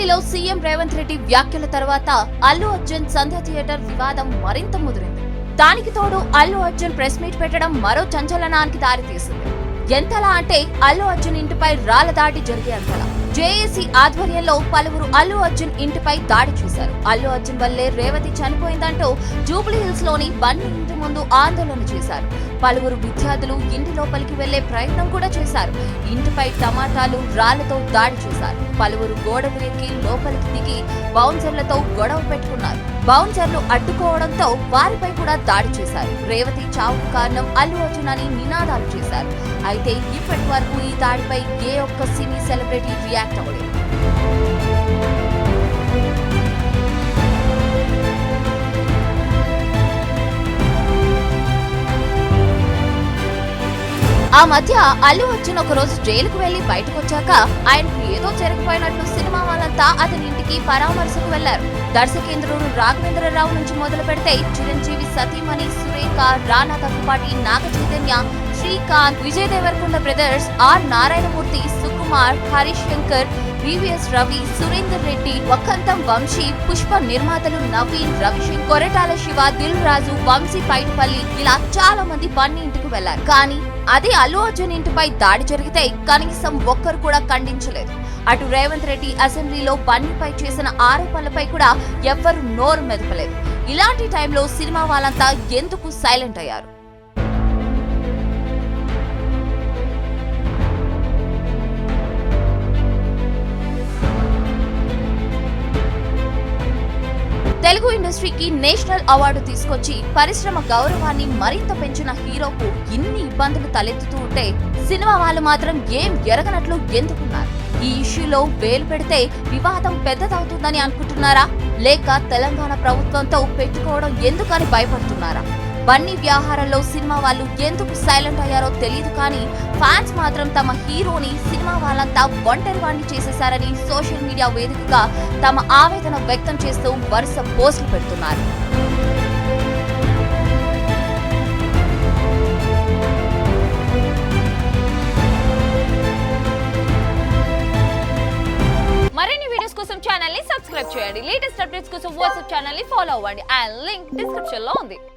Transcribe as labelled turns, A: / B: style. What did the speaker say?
A: ఏపీలో సీఎం రేవంత్ రెడ్డి వ్యాఖ్యల తర్వాత అల్లు అర్జున్ సంధ్య థియేటర్ వివాదం మరింత ముదిరింది. దానికి తోడు అల్లు అర్జున్ ప్రెస్ మీట్ పెట్టడం మరో సంచలనానికి దారితీసింది. ఎంతలా అంటే అల్లు అర్జున్ ఇంటిపై రాళ్ల దాడి జరిగేంతలా. జేఏసీ ఆధ్వర్యంలో పలువురు అల్లు అర్జున్ ఇంటిపై దాడి చేశారు. అల్లు అర్జున్ వల్లే రేవతి చనిపోయిందంటూ జూబ్లీ హిల్స్ లోని బన్నీ ఇంటి ముందు ఆందోళన చేశారు. పలువురు విద్యార్థులు ఇంటి లోపలికి వెళ్లే ప్రయత్నం కూడా చేశారు. ఇంటిపై టమాటాలు, రాళ్లతో దాడి చేశారు. పలువురు గోడలు ఎక్కి లోపలికి దిగి బౌన్సర్లతో గొడవ పెట్టుకున్నారు. బౌన్సర్లు అడ్డుకోవడంతో వారిపై కూడా దాడి చేశారు. రేవతి చావుకు కారణం అల్లు అర్జున్ అని నినాదాలు చేశారు. అయితే ఇప్పటి వరకు ఈ దాడిపై ఏ ఒక్క సినీ సెలబ్రిటీ రియాక్ట్ అవ్వలేదు. ఆ మధ్య అల్లు అర్జున్ ఒక రోజు జైలుకు వెళ్లి బయటకు వచ్చాక ఆయనకు ఏదో జరిగిపోయినట్లు సినిమా వాళ్ళంతా అతని ఇంటికి పరామర్శకు వెళ్లారు. దర్శకేంద్రుడు రాఘవేంద్రరావు నుంచి మొదలు పెడితే చిరంజీవి సతీమణి Surekha, Rana Daggubati, Naga Chaitanya, Srikanth, Vijay Deverakonda brothers, R Narayanamurthy, Sukumar, Harish Shankar, VVS Ravi, Surender Reddy, Vakkantham Vamsi, Pushpa నిర్మాతలు నవీన్, రవిశంకర్, కొరటాల శివ, దిల్ రాజు, వంశీ పైడిపల్లి ఇలా చాలా మంది బన్నీ ఇంటికి వెళ్లారు. కానీ అదే అల్లు అర్జున్ ఇంటిపై దాడి జరిగితే కనీసం ఒక్కరు కూడా ఖండించలేదు. అటు రేవంత్ రెడ్డి అసెంబ్లీలో బన్నీపై చేసిన ఆరోపణలపై కూడా ఎవ్వరూ నోరు మెదపలేదు. ఇలాంటి టైంలో సినిమా వాళ్ళంతా ఎందుకు సైలెంట్ అయ్యారు? తెలుగు ఇండస్ట్రీకి నేషనల్ అవార్డు తీసుకొచ్చి పరిశ్రమ గౌరవాన్ని మరింత పెంచిన హీరోకు ఇన్ని ఇబ్బందులు తలెత్తుతూ ఉంటే సినిమా వాళ్ళు మాత్రం ఏం ఎరగనట్లు ఎందుకున్నారు? ఈ ఇష్యూలో వేలు పెడితే వివాదం పెద్దదవుతుందని అనుకుంటున్నారా? లేక తెలంగాణ ప్రభుత్వంతో పెట్టుకోవడం ఎందుకని భయపడుతున్నారా? బన్నీ వ్యవహారంలో సినిమా వాళ్ళు ఎందుకు సైలెంట్ అయ్యారో తెలియదు. కానీ ఫ్యాన్స్ మాత్రం తమ హీరోని సినిమా వాళ్ళంతా ఒంటరివాణ్ణి చేసేశారని సోషల్ మీడియా వేదికగా తమ ఆవేదన వ్యక్తం చేస్తూ వరుస పోస్టులు పెడుతున్నారు. మరిన్ని వీడియోస్ కోసం ఛానల్ ని సబ్స్క్రైబ్ చేయండి. లేటెస్ట్ అప్డేట్స్ కోసం వాట్సాప్ ఛానల్ ని ఫాలో అవ్వండి. ఆ లింక్ డిస్క్రిప్షన్ లో ఉంది.